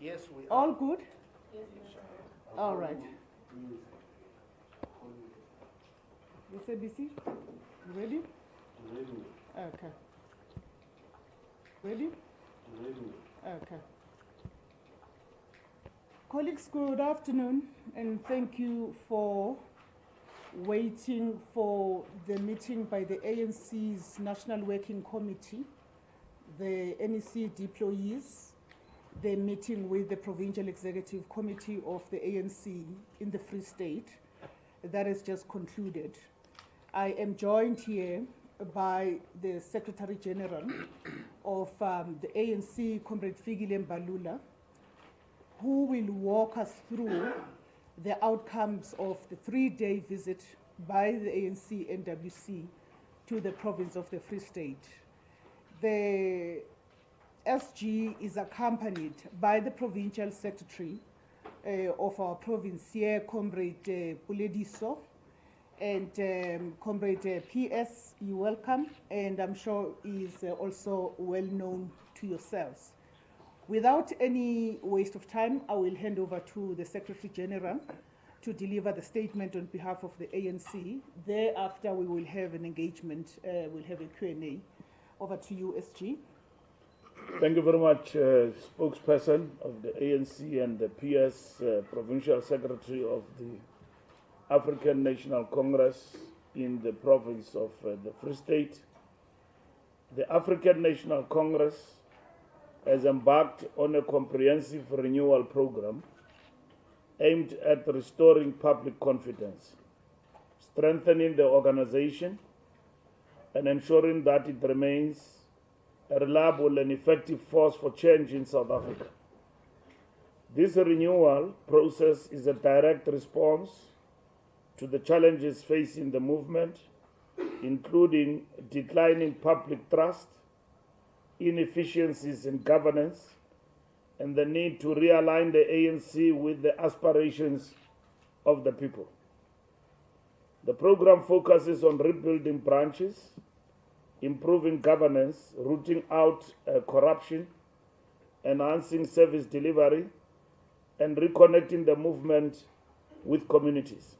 Yes, we are. All good? All right. This ABC, you ready? Ready. Okay. Ready? Ready. Okay. Colleagues, good afternoon, and thank you for waiting for the meeting by the ANC's National Working Committee, the NEC deployees, the meeting with the Provincial Executive Committee of the ANC in the Free State that has just concluded. I am joined here by the Secretary General of the ANC, Comrade Fikile Mbalula, who will walk us through the outcomes of the 3-day visit by the ANC NWC to the province of the Free State. The SG is accompanied by the Provincial Secretary of our province here, Comrade Pulediso, and Comrade PS, you're welcome, and I'm sure is also well known to yourselves. Without any waste of time, I will hand over to the Secretary General to deliver the statement on behalf of the ANC. Thereafter, we will have an engagement, we'll have a Q&A. Over to you, SG. Thank you very much, spokesperson of the ANC and the PS, Provincial Secretary of the African National Congress in the province of the Free State. The African National Congress has embarked on a comprehensive renewal program aimed at restoring public confidence, strengthening the organization, and ensuring that it remains a reliable and effective force for change in South Africa. This renewal process is a direct response to the challenges facing the movement, including declining public trust, inefficiencies in governance, and the need to realign the ANC with the aspirations of the people. The program focuses on rebuilding branches, improving governance, rooting out corruption, enhancing service delivery, and reconnecting the movement with communities.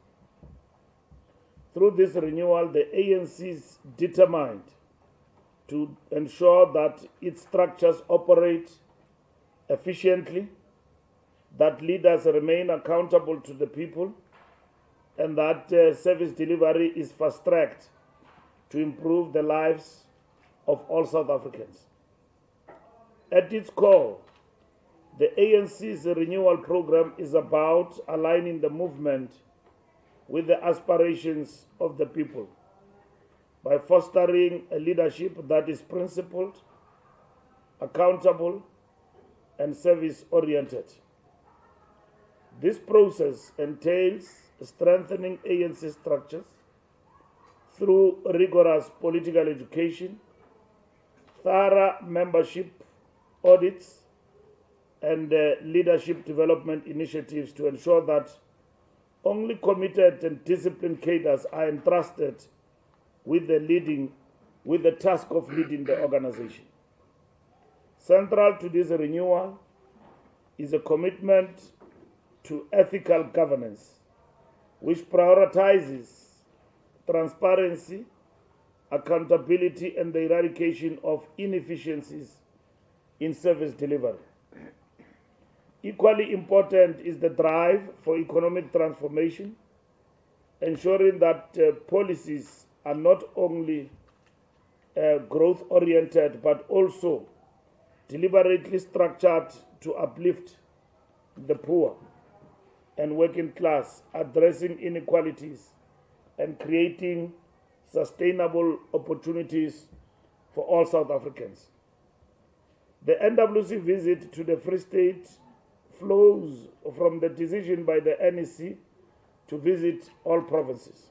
Through this renewal, the ANC is determined to ensure that its structures operate efficiently, that leaders remain accountable to the people, and that service delivery is fast-tracked to improve the lives of all South Africans. At its core, the ANC's renewal program is about aligning the movement with the aspirations of the people by fostering a leadership that is principled, accountable, and service-oriented. This process entails strengthening ANC structures through rigorous political education, thorough membership audits, and leadership development initiatives to ensure that only committed and disciplined cadres are entrusted with the task of leading the organization. Central to this renewal is a commitment to ethical governance, which prioritizes transparency, accountability, and the eradication of inefficiencies in service delivery. Equally important is the drive for economic transformation, ensuring that policies are not only growth-oriented but also deliberately structured to uplift the poor and working class, addressing inequalities and creating sustainable opportunities for all South Africans. The NWC visit to the Free State flows from the decision by the NEC to visit all provinces.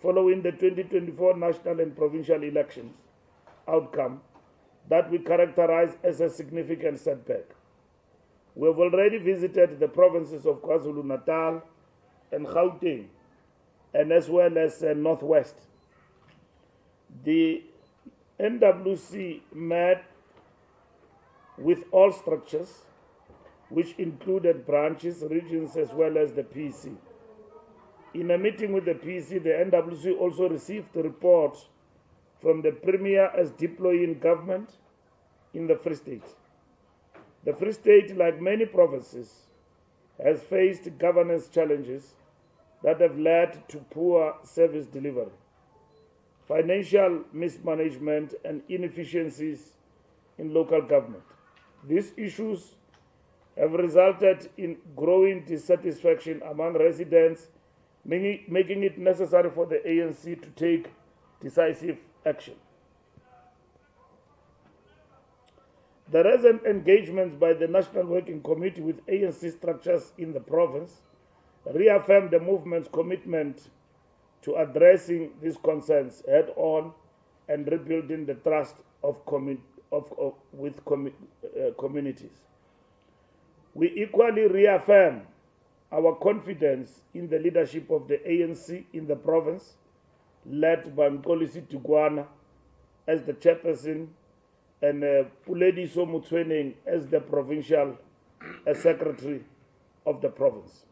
Following the 2024 national and provincial elections outcome that we characterize as a significant setback, we have already visited the provinces of KwaZulu-Natal and Gauteng, and as well as Northwest. The NWC met with all structures which included branches, regions, as well as the PC. In a meeting with the PC, the NWC also received a report from the Premier as deploying government in the Free State. The Free State, like many provinces, has faced governance challenges that have led to poor service delivery, financial mismanagement, and inefficiencies in local government. These issues have resulted in growing dissatisfaction among residents, making it necessary for the ANC to take decisive action. The recent engagements by the National Working Committee with ANC structures in the province reaffirmed the movement's commitment to addressing these concerns head-on and rebuilding the trust with communities. We equally reaffirm our confidence in the leadership of the ANC in the province, led by Mkolisi Tigwana as the chairperson and Pulediso Mutweneng as the provincial secretary of the province.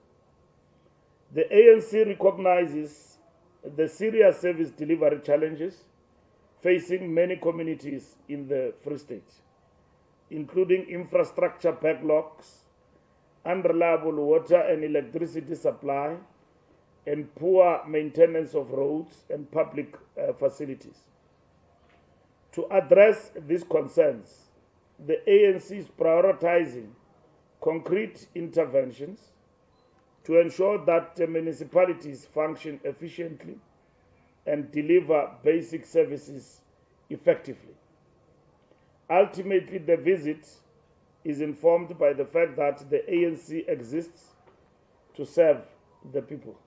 The ANC recognizes the serious service delivery challenges facing many communities in the Free State, including infrastructure backlogs, unreliable water and electricity supply, and poor maintenance of roads and public facilities. To address these concerns, the ANC is prioritizing concrete interventions to ensure that the municipalities function efficiently and deliver basic services effectively. Ultimately, the visit is informed by the fact that the ANC exists to serve the people.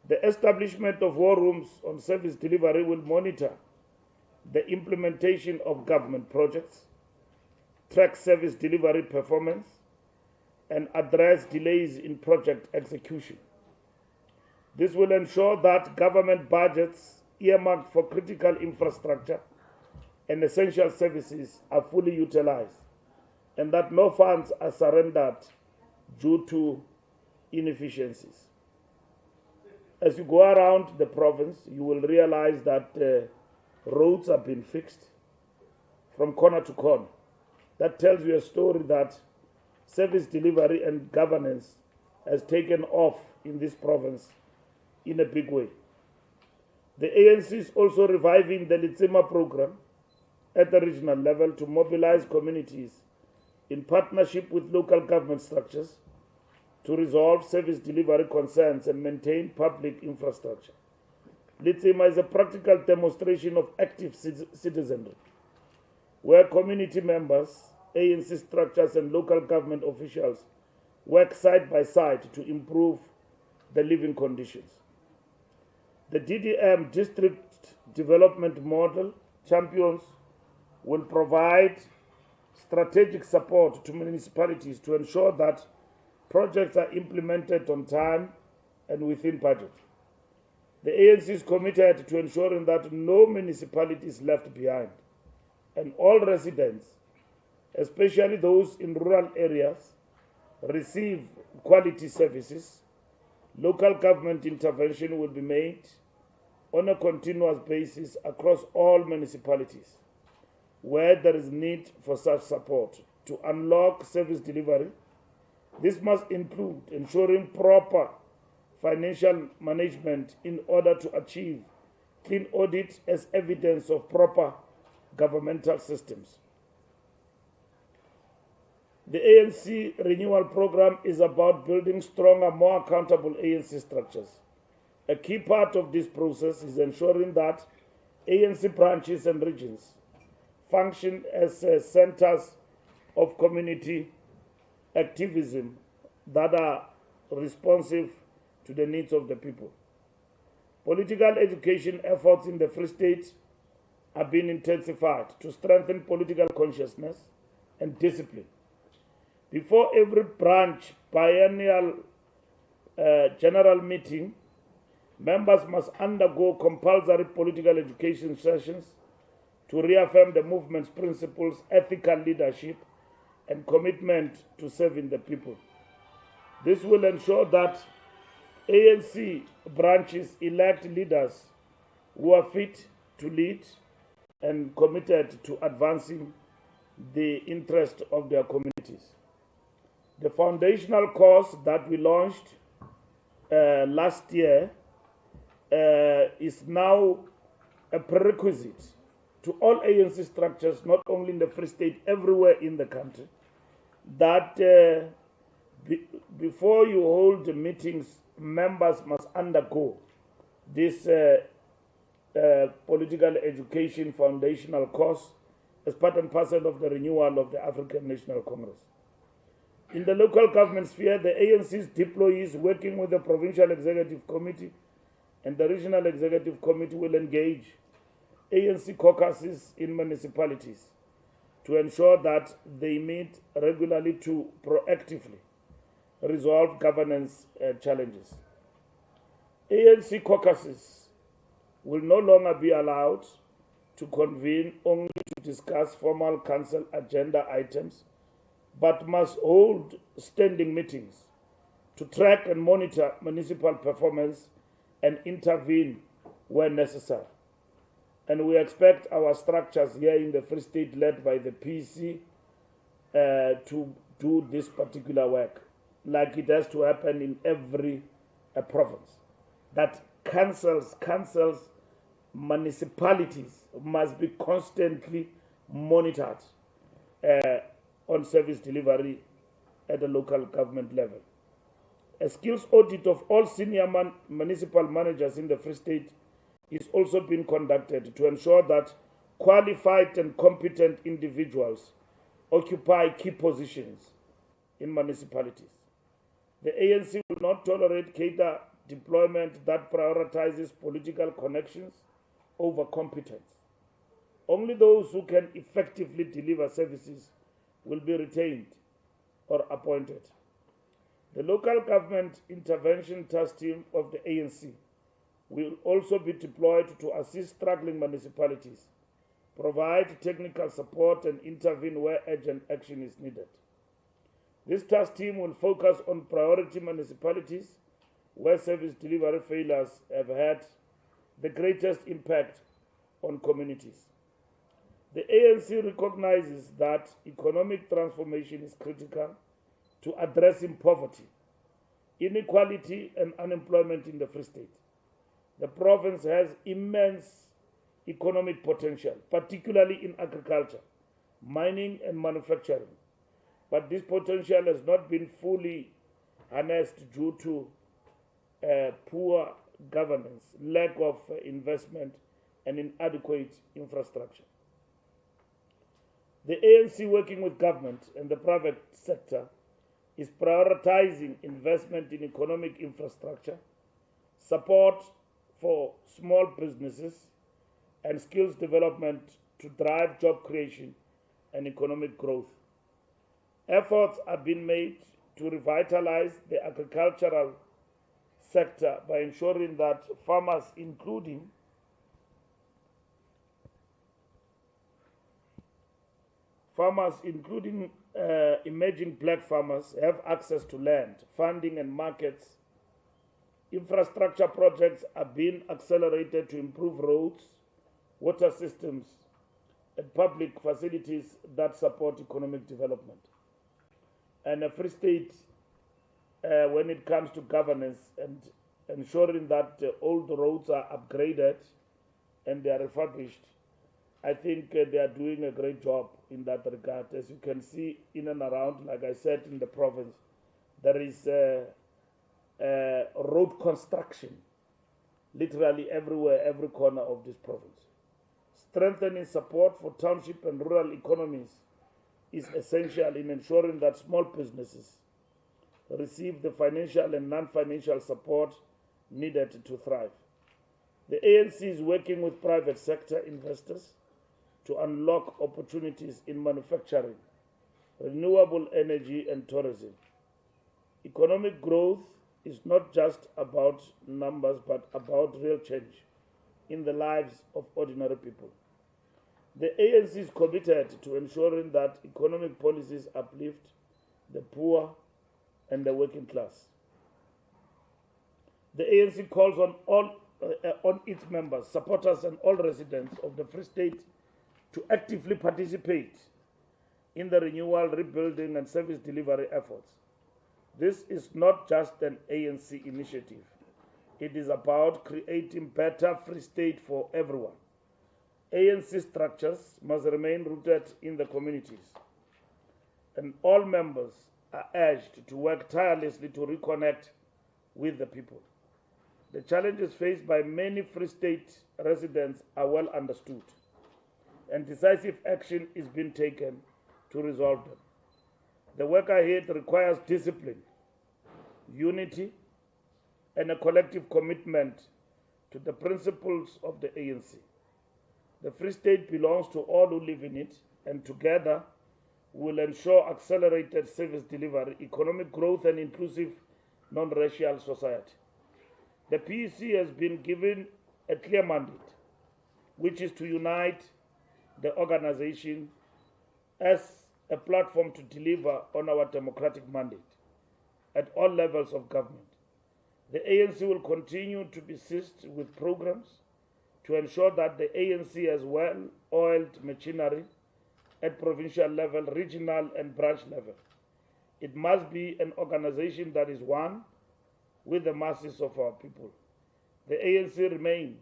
The establishment of war rooms on service delivery will monitor the implementation of government projects, track service delivery performance, and address delays in project execution. This will ensure that government budgets earmarked for critical infrastructure and essential services are fully utilized, and that no funds are surrendered due to inefficiencies. As you go around the province, you will realize that roads have been fixed from corner to corner. That tells you a story that service delivery and governance has taken off in this province in a big way. The ANC is also reviving the Litsima program at the regional level to mobilize communities in partnership with local government structures to resolve service delivery concerns and maintain public infrastructure. Litsima is a practical demonstration of active citizenry, where community members, ANC structures, and local government officials work side by side to improve the living conditions. The DDM District Development Model champions will provide strategic support to municipalities to ensure that projects are implemented on time and within budget. The ANC is committed to ensuring that no municipality is left behind, and all residents, especially those in rural areas, receive quality services. Local government intervention will be made on a continuous basis across all municipalities where there is need for such support to unlock service delivery. This must include ensuring proper financial management in order to achieve clean audit as evidence of proper governmental systems. The ANC renewal program is about building stronger, more accountable ANC structures. A key part of this process is ensuring that ANC branches and regions function as centers of community activism that are responsive to the needs of the people. Political education efforts in the Free State are being intensified to strengthen political consciousness and discipline. Before every branch biennial general meeting, members must undergo compulsory political education sessions to reaffirm the movement's principles, ethical leadership, and commitment to serving the people. This will ensure that ANC branches elect leaders who are fit to lead and committed to advancing the interest of their communities. The foundational course that we launched last year is now a prerequisite to all ANC structures, not only in the Free State, everywhere in the country, that before you hold the meetings, members must undergo this political education foundational course as part and parcel of the renewal of the African National Congress. In the local government sphere, the ANC's deployees working with the Provincial Executive Committee and the Regional Executive Committee will engage ANC caucuses in municipalities to ensure that they meet regularly to proactively resolve governance challenges. ANC caucuses will no longer be allowed to convene only to discuss formal council agenda items, but must hold standing meetings to track and monitor municipal performance and intervene where necessary. And we expect our structures here in the Free State, led by the PC, to do this particular work, like it has to happen in every province. That councils, municipalities must be constantly monitored on service delivery at the local government level. A skills audit of all senior municipal managers in the Free State is also being conducted to ensure that qualified and competent individuals occupy key positions in municipalities. The ANC will not tolerate cadre deployment that prioritizes political connections over competence. Only those who can effectively deliver services will be retained or appointed. The local government intervention task team of the ANC will also be deployed to assist struggling municipalities, provide technical support, and intervene where urgent action is needed. This task team will focus on priority municipalities where service delivery failures have had the greatest impact on communities. The ANC recognizes that economic transformation is critical to addressing poverty, inequality, and unemployment in the Free State. The province has immense economic potential, particularly in agriculture, mining, and manufacturing. But this potential has not been fully harnessed due to poor governance, lack of investment, and inadequate infrastructure. The ANC, working with government and the private sector, is prioritizing investment in economic infrastructure, support for small businesses, and skills development to drive job creation and economic growth. Efforts are being made to revitalize the agricultural sector by ensuring that farmers, including emerging black farmers, have access to land, funding, and markets. Infrastructure projects are being accelerated to improve roads, water systems, and public facilities that support economic development. And a Free State, when it comes to governance and ensuring that old roads are upgraded and they are refurbished, I think they are doing a great job in that regard. As you can see in and around, like I said, in the province, there is road construction literally everywhere, every corner of this province. Strengthening support for township and rural economies is essential in ensuring that small businesses receive the financial and non-financial support needed to thrive. The ANC is working with private sector investors to unlock opportunities in manufacturing, renewable energy, and tourism. Economic growth is not just about numbers, but about real change in the lives of ordinary people. The ANC is committed to ensuring that economic policies uplift the poor and the working class. The ANC calls on its members, supporters, and all residents of the Free State to actively participate in the renewal, rebuilding, and service delivery efforts. This is not just an ANC initiative. It is about creating better Free State for everyone. ANC structures must remain rooted in the communities, and all members are urged to work tirelessly to reconnect with the people. The challenges faced by many Free State residents are well understood, and decisive action is being taken to resolve them. The work ahead requires discipline, unity, and a collective commitment to the principles of the ANC. The Free State belongs to all who live in it, and together will ensure accelerated service delivery, economic growth, and inclusive non-racial society. The PEC has been given a clear mandate, which is to unite the organization as a platform to deliver on our democratic mandate at all levels of government. The ANC will continue to be seized with programs to ensure that the ANC has well-oiled machinery at provincial level, regional, and branch level. It must be an organization that is one with the masses of our people. The ANC remains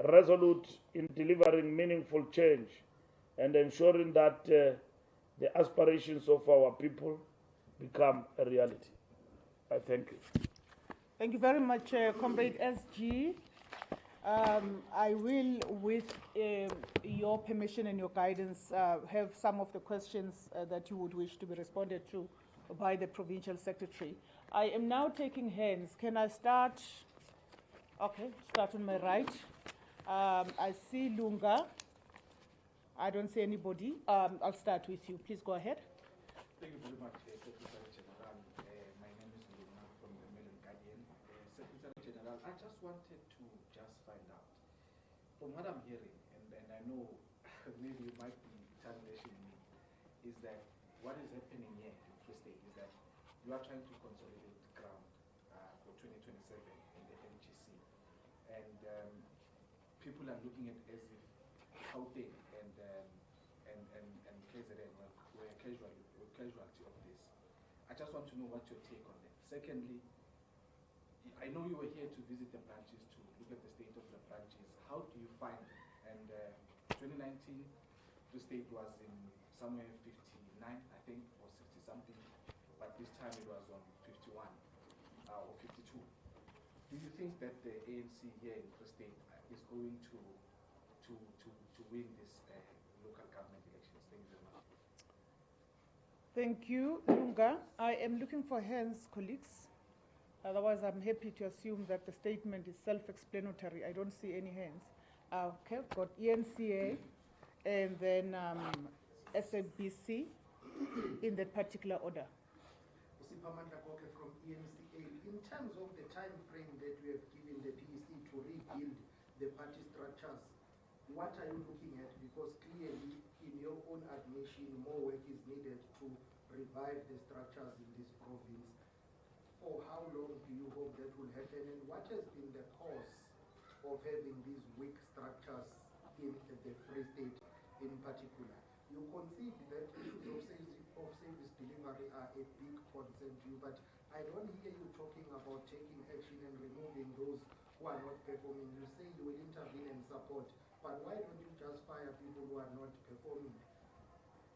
resolute in delivering meaningful change and ensuring that the aspirations of our people become a reality. I thank you. Thank you very much, Comrade SG. I will, with your permission and your guidance, have some of the questions that you would wish to be responded to by the Provincial Secretary. I am now taking hands. Can I start? Okay, start on my right. I see Lunga. I don't see anybody. I'll start with you. Please go ahead. Thank you very much, Secretary General. My name is Lunga from the Mail and Guardian. Secretary General, I just wanted to just find out, from what I'm hearing, and I know maybe you might be challenging me, is that what is happening here in Free State is that you are trying to consolidate ground for 2027 in the NGC. And people are looking at as if Gauteng and KZN were casualty of this. I just want to know what your take on that. Secondly, I know you were here to visit the branches, to look at the state of the branches. How do you find it? And 2019, the state was in somewhere 59, I think, or 60 something, but this time it was on 51 or 52. Do you think that the ANC here in the state is going to win this local government elections? Thank you very much. Thank you, Lunga. I am looking for hands, colleagues. Otherwise, I'm happy to assume that the statement is self-explanatory. I don't see any hands. Okay, got ENCA and then SABC in that particular order. From ENCA. In terms of the time frame that we have given the PEC to rebuild the party structures, what are you looking at? Because clearly, in your own admission, more work is needed to revive the structures in this province. For how long do you hope that will happen? And what has been the cause of having these weak structures in the Free State in particular? You concede that issues of service delivery are a big concern to you, but I don't hear you talking about taking action and removing those who are not performing. You say you will intervene and support, but why don't you just fire people who are not performing?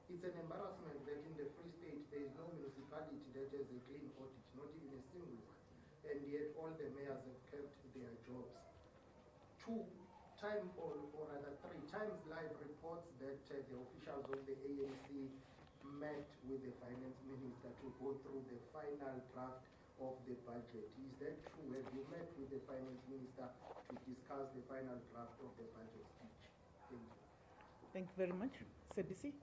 It's an embarrassment that in the Free State there is no municipality that has a clean audit, not even a single one, and yet all the mayors have kept their jobs. 2 times, or rather 3 times, live reports that the officials of the ANC met with the finance minister to go through the final draft of the budget. Is that true? Have you met with the finance minister to discuss the final draft of the budget speech? Thank you. Thank you very much. CBC?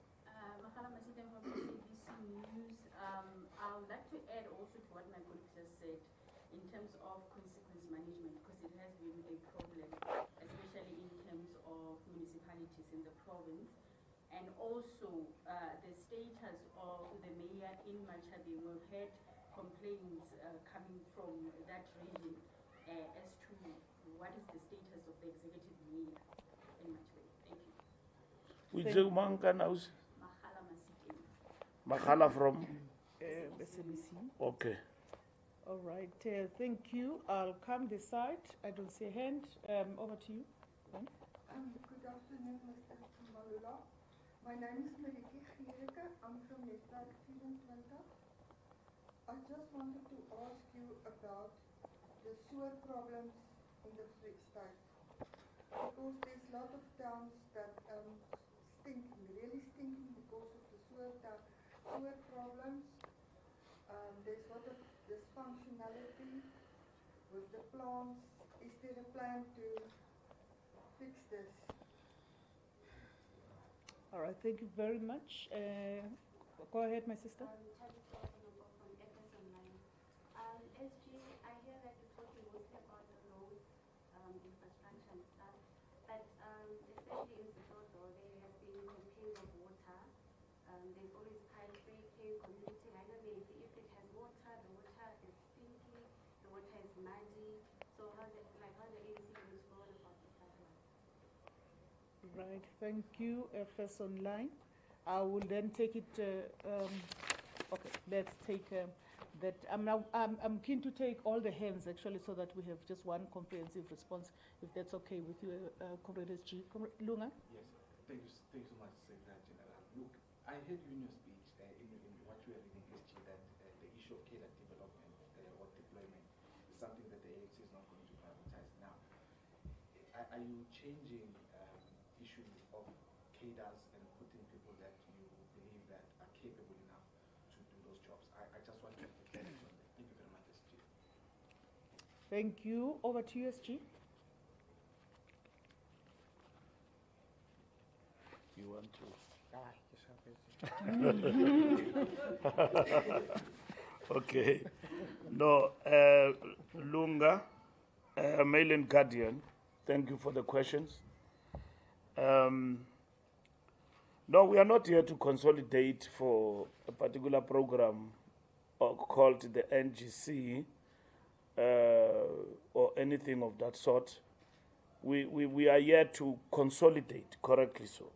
Makhala Masiten from CBC News. I would like to add also to what my colleague just said in terms of consequence management, because it has been a problem, especially in terms of municipalities activities in the province, and also the status of the mayor in Machabeng. We've had complaints coming from that region as to what is the status of the executive mayor in Machabeng. Thank you. Which Mankan house? Mahala Masikeng. Makhala from? SABC. Okay. All right, thank you. I'll come this side. I don't see a hand. Over to you. Good afternoon, Mr. Mbalula. My name is Mariki Giereke. I'm from Netwerk 24. I just wanted to ask you about the sewer problems in the Free State. Because there's a lot of towns that stinking, really stinking because of the sewer problems. There's a lot of dysfunctionality with the plants. Is there a plan to fix this? All right, thank you very much. Go ahead, my sister. SG, I hear that you're talking mostly about the roads, infrastructure and stuff, but especially in Sototo, there has been complaints of water. There's always pipe breaking, community. I know maybe if it has water, the water is stinky, the water is muddy. So how the ANC is going about this matter? Right, thank you. First online. I will then take it. Okay, let's take that. I'm keen to take all the hands actually, so that we have just one comprehensive response. If that's okay with you, Comrade SG. Lunga. Yes, thank you so much, Secretary General. Look, I heard you in your speech, in what you were reading, SG, that the issue of cadre development or deployment is something that the ANC is not going to prioritize now. Are you changing issue of cadres and putting people that you believe that are capable enough to do those jobs? I just want to get clarity on that. Thank you very much, SG. Thank you. Over to you, SG. You want to? Okay. No, Lunga, Mail and Guardian, thank you for the questions. No, we are not here to consolidate for a particular program called the NGC or anything of that sort. We are here to consolidate, correctly so,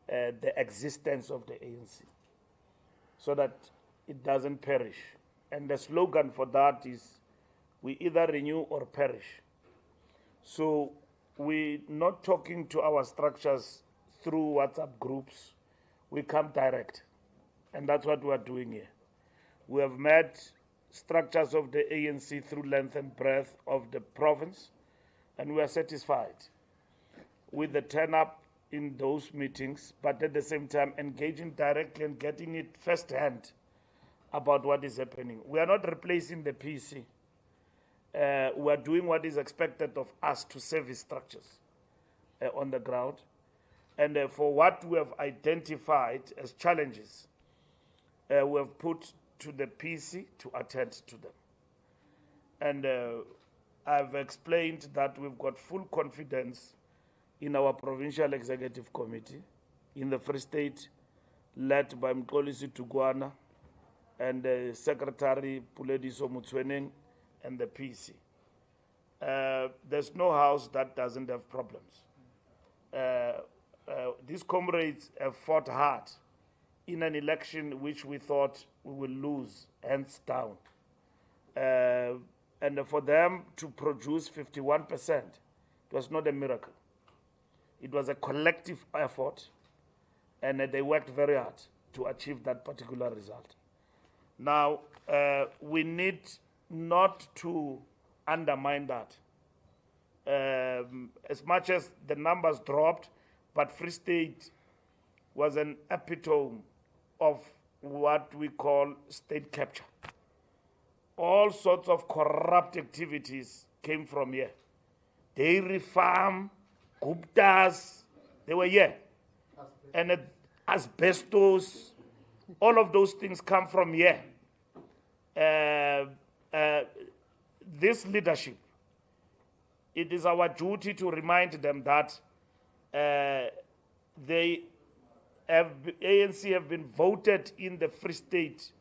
the existence of the ANC so that it doesn't perish. And the slogan for that is, we either renew or perish. So we're not talking to our structures through WhatsApp groups. We come direct. And that's what we're doing here. We have met structures of the ANC through length and breadth of the province, and we are satisfied with the turn-up in those meetings, but at the same time engaging directly and getting it firsthand about what is happening. We are not replacing the PC. We are doing what is expected of us to service structures on the ground. And for what we have identified as challenges, we have put to the PC to attend to them. And I've explained that we've got full confidence in our Provincial Executive Committee in the Free State, led by Mkolisi Tugwana and Secretary Pulediso Mutsweneng and the PC. There's no house that doesn't have problems. These comrades have fought hard in an election which we thought we will lose, hands down. And for them to produce 51%, it was not a miracle. It was a collective effort, and they worked very hard to achieve that particular result. Now, we need not to undermine that. As much as the numbers dropped, but Free State was an epitome of what we call state capture. All sorts of corrupt activities came from here. Dairy farm, Guptas, they were here. And asbestos, all of those things come from here. This leadership, it is our duty to remind them that they have, ANC have been voted in the Free State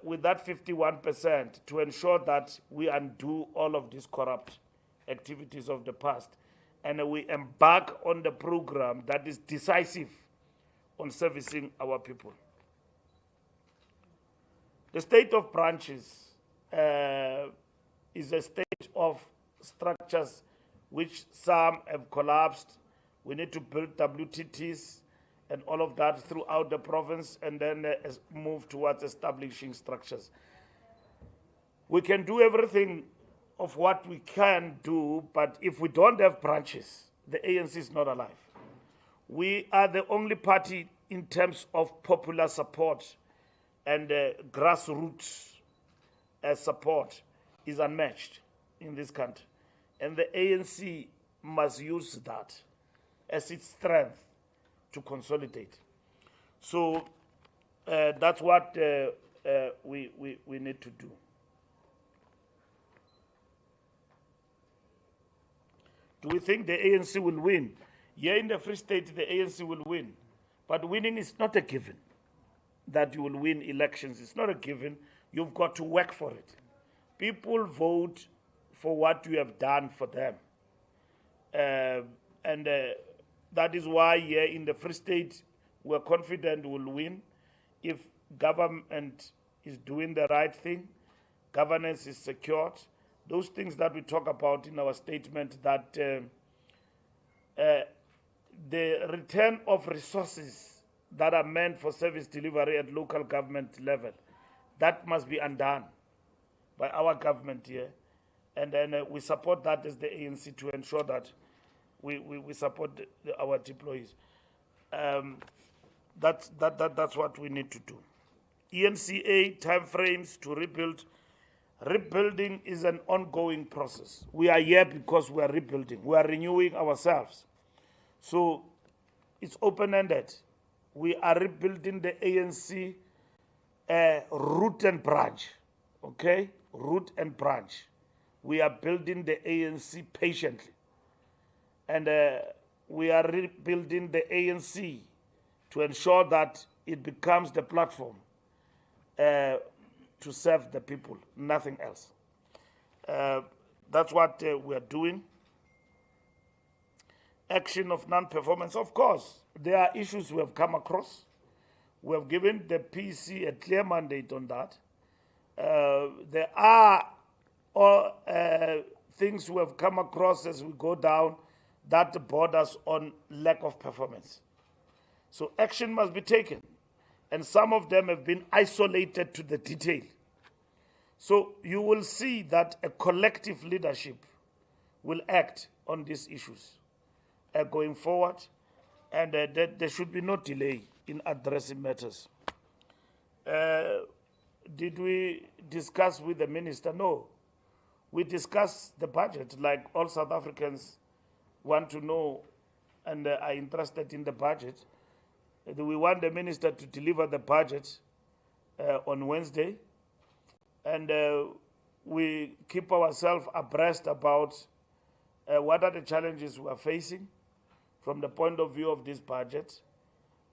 with that 51% to ensure that we undo all of these corrupt activities of the past. And we embark on the program that is decisive on servicing our people. The state of branches is a state of structures which some have collapsed. We need to build WTTs and all of that throughout the province, and then move towards establishing structures. We can do everything of what we can do, but if we don't have branches, the ANC is not alive. We are the only party in terms of popular support, and grassroots support is unmatched in this country. And the ANC must use that as its strength to consolidate. So that's what we need to do. Do we think the ANC will win? Here in the Free State, the ANC will win. But winning is not a given. That you will win elections, it's not a given. You've got to work for it. People vote for what you have done for them. And that is why here in the Free State, we're confident we'll win if government is doing the right thing, governance is secured. Those things that we talk about in our statement, that the return of resources that are meant for service delivery at local government level, that must be undone by our government here. And then we support that as the ANC to ensure that we support our deployees. That's what we need to do. ENCA timeframes to rebuild. Rebuilding is an ongoing process. We are here because we are rebuilding. We are renewing ourselves. So it's open-ended. We are rebuilding the ANC root and branch, okay? Root and branch. We are building the ANC patiently. And we are rebuilding the ANC to ensure that it becomes the platform to serve the people, nothing else. That's what we are doing. Action of non-performance, of course, there are issues we have come across. We have given the PC a clear mandate on that. There are things we have come across as we go down that borders on lack of performance. So action must be taken. And some of them have been isolated to the detail. So you will see that a collective leadership will act on these issues going forward, and that there should be no delay in addressing matters. Did we discuss with the minister? No. We discussed the budget, like all South Africans want to know and are interested in the budget. We want the minister to deliver the budget on Wednesday, and we keep ourselves abreast about what are the challenges we are facing from the point of view of this budget,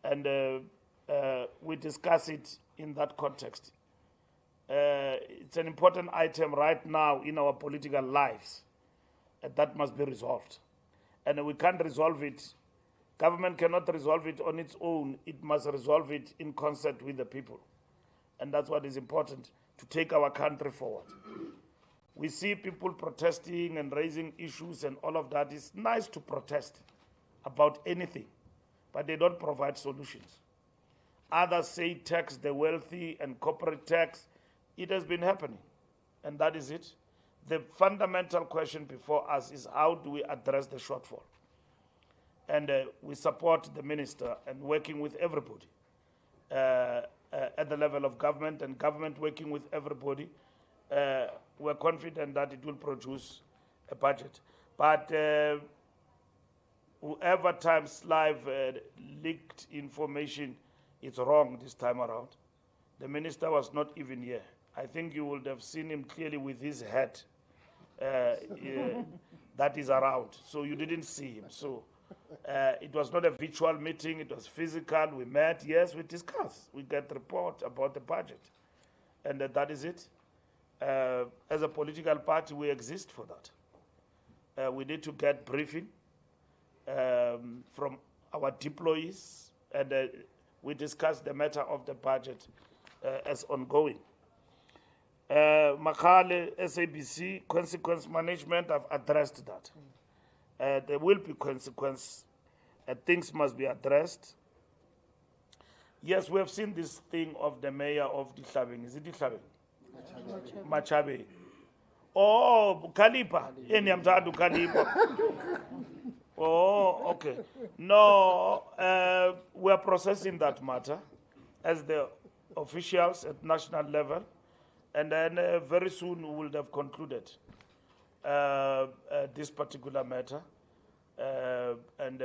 and we discuss it in that context. It's an important item right now in our political lives, and that must be resolved. And we can't resolve it. Government cannot resolve it on its own. It must resolve it in concert with the people. And that's what is important, to take our country forward. We see people protesting and raising issues and all of that. It's nice to protest about anything, but they don't provide solutions. Others say tax the wealthy and corporate tax. It has been happening, and that is it. The fundamental question before us is, how do we address the shortfall? And we support the minister and working with everybody at the level of government, and government working with everybody. We're confident that it will produce a budget. But whoever Times Live leaked information, it's wrong this time around. The minister was not even here. I think you would have seen him clearly with his hat that is around. So you didn't see him. So It was not a virtual meeting, it was physical. We met, yes, we discussed. We get report about the budget. And that is it. As a political party, we exist for that. We need to get briefing from our deployees, and we discuss the matter of the budget as ongoing. Makale, SABC, consequence management, I've addressed that. There will be consequence. Things must be addressed. Yes, we have seen this thing of the mayor of Dihlabeng. Is it Dihlabeng? Machabe. Oh, Kalipa. Oh, okay. No, we are processing that matter as the officials at national level, and then very soon we will have concluded this particular matter, and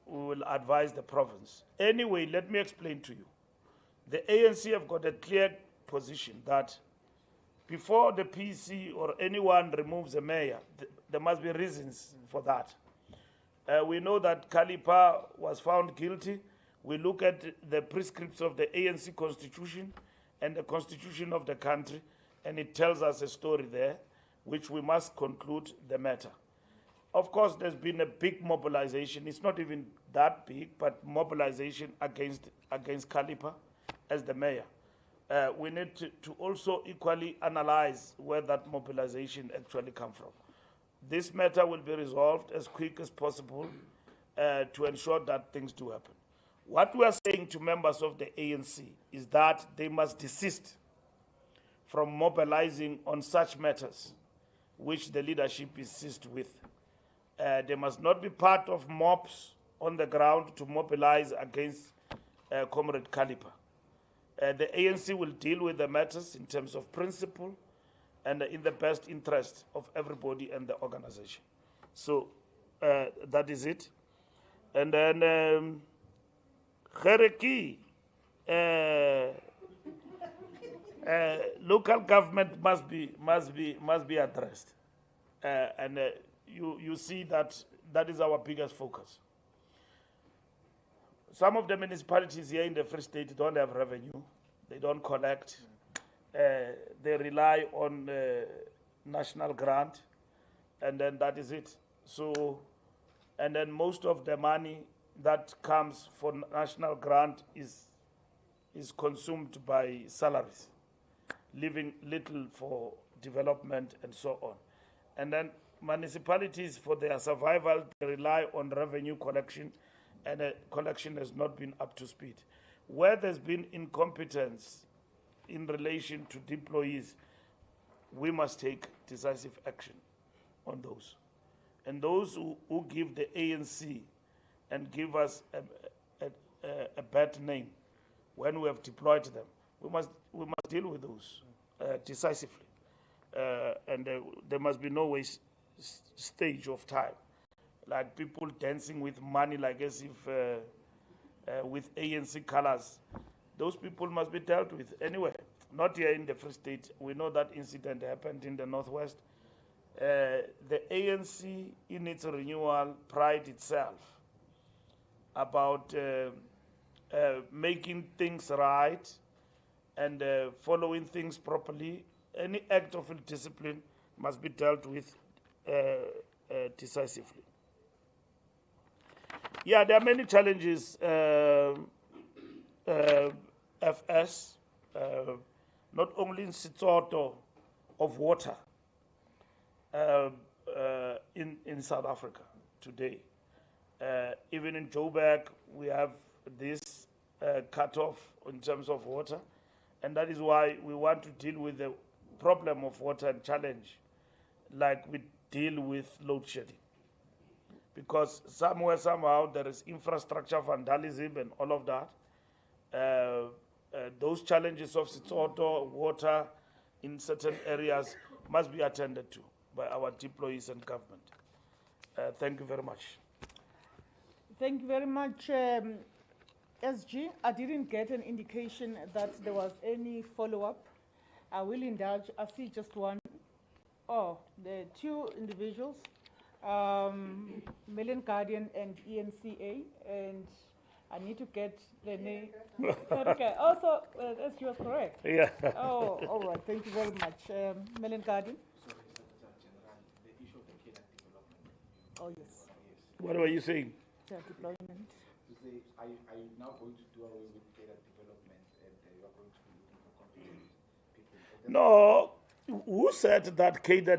we will advise the province. Anyway, let me explain to you. The ANC have got a clear position that before the PC or anyone removes a mayor, there must be reasons for that. We know that Kalipa was found guilty. We look at the prescripts of the ANC constitution and the constitution of the country, and it tells us a story there, which we must conclude the matter. Of course, there's been a big mobilization. It's not even that big, but mobilization against Kalipa as the mayor. We need to also equally analyze where that mobilization actually comes from. This matter will be resolved as quick as possible to ensure that things do happen. What we are saying to members of the ANC is that they must desist from mobilizing on such matters which the leadership insists with. They must not be part of mobs on the ground to mobilize against Comrade Kalipa. The ANC will deal with the matters in terms of principle and in the best interest of everybody and the organization. So that is it. And then Khereki, local government must be addressed, and you see that is our biggest focus. Some of the municipalities here in the Free State don't have revenue. They don't collect. They rely on national grant, and then that is it. So, and then most of the money that comes for national grant is consumed by salaries, leaving little for development and so on. And then municipalities, for their survival, they rely on revenue collection, and collection has not been up to speed. Where there's been incompetence in relation to deployees, we must take decisive action on those. And those who give the ANC and give us a bad name when we have deployed them, we must deal with those decisively. And there must be no stage of time, like people dancing with money, like as if with ANC colors. Those people must be dealt with anyway. Not here in the Free State. We know that incident happened in the Northwest. The ANC, in its renewal, pride itself about making things right and following things properly. Any act of indiscipline must be dealt with decisively. Yeah, there are many challenges, FS, not only in Sesotho of water in South Africa today. Even in Joburg, we have this cutoff in terms of water, and that is why we want to deal with the problem of water and challenge like we deal with load shedding. Because somewhere, somehow, there is infrastructure vandalism and all of that. Those challenges of Sesotho, water in certain areas must be attended to by our deployees and government. Thank you very much. Thank you very much, SG. I didn't get an indication that there was any follow-up. I will indulge. I see just one. Oh, there are two individuals. Million Guardian and ENCA, and I need to get the name. Okay. Also, SG was correct. Yeah. Oh, all right. Thank you very much. Million Guardian. Sorry, Secretary General, the issue of the KDAC development. Oh, yes. Yes. What were you saying? Deployment. To say, are you now going to do away with KDAC development and you are going to be looking for competent people? No. Who said that cadre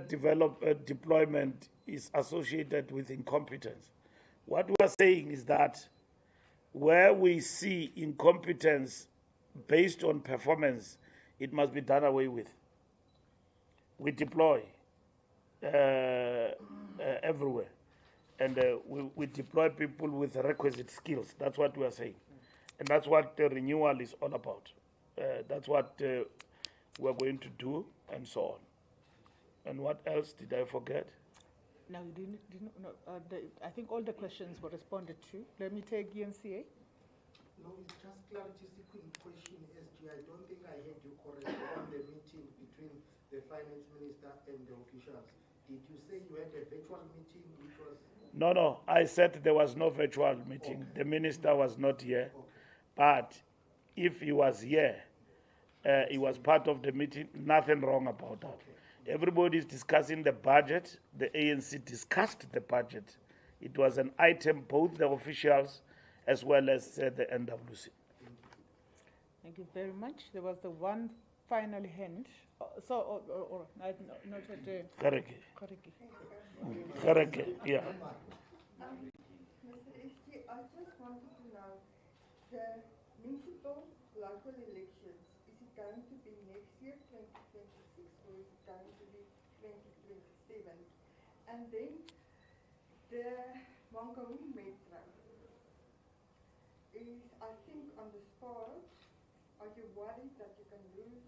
deployment is associated with incompetence? What we are saying is that where we see incompetence based on performance, it must be done away with. We deploy everywhere, and we deploy people with requisite skills. That's what we are saying, and that's what the renewal is all about. That's what we're going to do, and so on. And what else did I forget? No, you didn't no, I think all the questions were responded to. Let me take ENCA. No, it's just clarity seeking question, SG. I don't think I heard you correctly on the meeting between the finance minister and the officials. Did you say you had a virtual meeting which was... No, I said there was no virtual meeting. Okay. The minister was not here. Okay. But if he was here, he was part of the meeting, nothing wrong about that. Okay. Everybody is discussing the budget. The ANC discussed the budget. It was an item, both the officials as well as the NWC. Thank you very much. There was the one final hand. I noted. Kareke, yeah. Mr. SG, I just wanted to know, the municipal local elections, is it going to be next year, 2026, or is it going to be 2027? And then the Mangaung Metro is, I think, on the spot. Are you worried that you can lose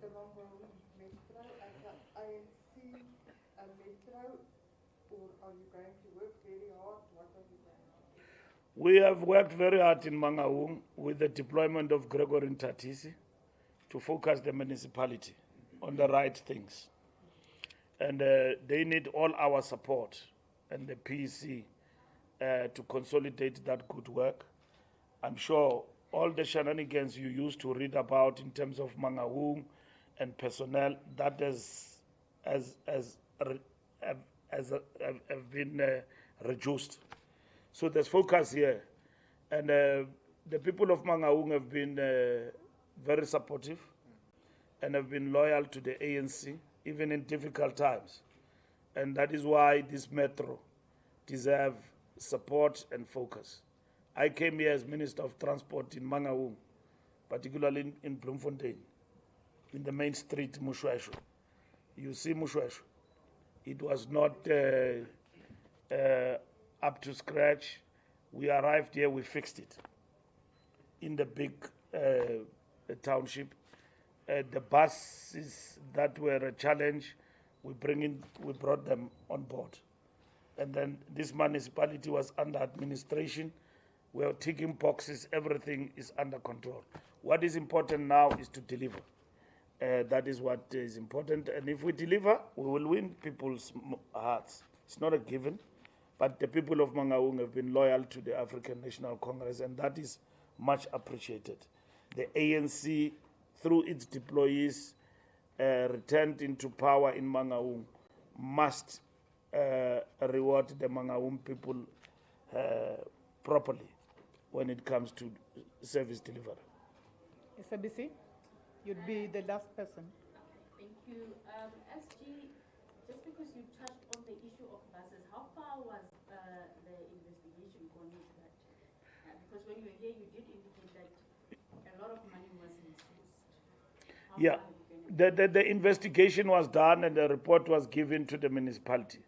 the Mangaung Metro as an ANC metro, or are you going to work very hard? What are you going to do? We have worked very hard in Mangaung with the deployment of Gregory Ntatisi to focus the municipality on the right things. And they need all our support and the PEC to consolidate that good work. I'm sure all the shenanigans you used to read about in terms of Mangaung and personnel, that have been reduced. So there's focus here. And the people of Mangaung have been very supportive and have been loyal to the ANC, even in difficult times. And that is why this metro deserves support and focus. I came here as Minister of Transport in Mangaung, particularly in Bloemfontein, in the main street, Mushweshu. You see Mushweshu. It was not up to scratch. We arrived here, we fixed it. In the big township, the buses that were a challenge, we brought them on board. And then this municipality was under administration. We are ticking boxes, everything is under control. What is important now is to deliver. That is what is important. And if we deliver, we will win people's hearts. It's not a given, but the people of Mangaung have been loyal to the African National Congress, and that is much appreciated. The ANC, through its deployees, returned into power in Mangaung, must reward the Mangaung people properly when it comes to service delivery. SABC, you'd be the last person. Thank you. SG, just because you touched on the issue of buses, how far was the investigation gone into that? Because when you were here, you did indicate that a lot of money was misused. Yeah, the investigation was done and the report was given to the municipality.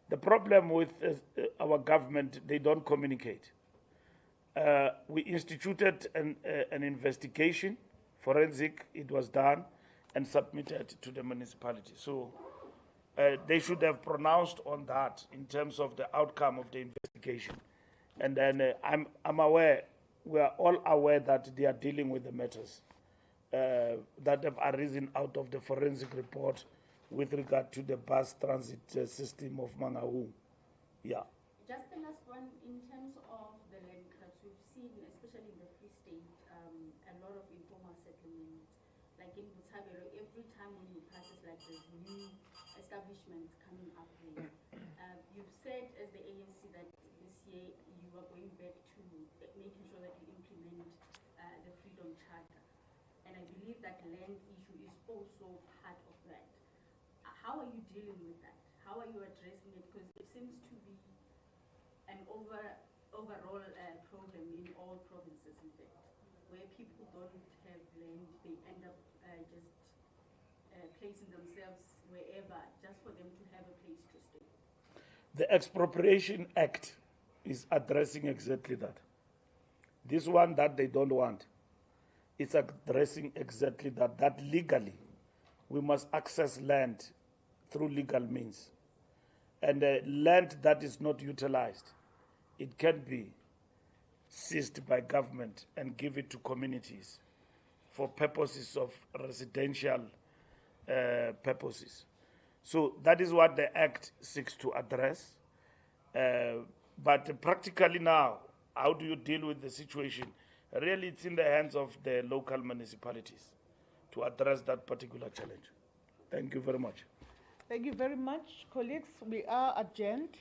The problem with our government, they don't communicate. We instituted an investigation, forensic, it was done and submitted to the municipality. So they should have pronounced on that in terms of the outcome of the investigation. And then I'm aware, we are all aware that they are dealing with the matters that have arisen out of the forensic report with regard to the bus transit system of Mangaung. Yeah. Just the last one, in terms of the land grabs, we've seen, especially in the Free State, a lot of informal settlements. Like in Butabero, every time when you pass, it's like there's new establishments coming up there. You've said as the ANC that this year you are going back to making sure that you implement the Freedom Charter. And I believe that land issue is also part of that. How are you dealing with that? How are you addressing it? Because it seems to be an overall problem in all provinces, in fact, where people don't have land, they end up just placing themselves wherever, just for them to have a place to stay. The Expropriation Act is addressing exactly that. This one that they don't want, it's addressing exactly that, that legally we must access land through legal means. And land that is not utilized, it can be seized by government and give it to communities for purposes of residential purposes. So that is what the Act seeks to address. But practically now, how do you deal with the situation? Really, it's in the hands of the local municipalities to address that particular challenge. Thank you very much. Thank you very much, colleagues. We are adjourned.